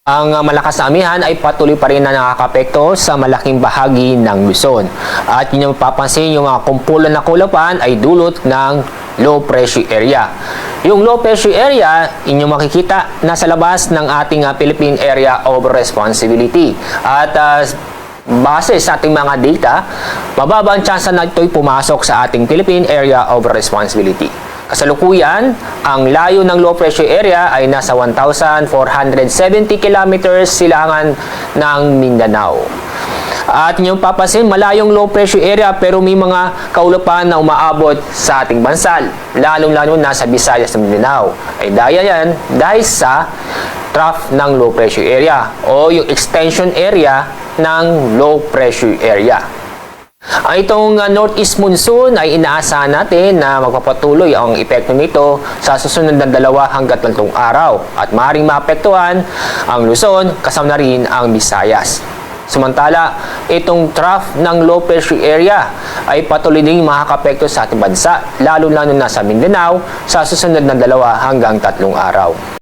Ang malakas na amihan ay patuloy pa rin na nakakapekto sa malaking bahagi ng Luzon. At yun yung papansin, yung mga kumpulan na kulapan ay dulot ng low pressure area. Yung low pressure area, inyong makikita nasa labas ng ating Philippine Area of Responsibility. At base sa ating mga data, mababa ang tsansa na ito'y pumasok sa ating Philippine Area of Responsibility. Kasalukuyan, ang layo ng low pressure area ay nasa 1,470 kilometers silangan ng Mindanao. At inyong papansin, malayong low pressure area pero may mga kaulapan na umaabot sa ating bansa, lalong-lalo na sa Visayas at Mindanao. Ay dahil sa trough ng low pressure area o yung extension area ng low pressure area. Ang itong northeast monsoon ay inaasahan natin na magpapatuloy ang epekto nito sa susunod na 2 hanggang 3 araw at maaaring maapektuhan ang Luzon kasama na rin ang Visayas. Samantala, itong trough ng low pressure area ay patuloy ding makakapekto sa ating bansa, lalo-lalo na sa Mindanao sa susunod na 2 hanggang 3 araw.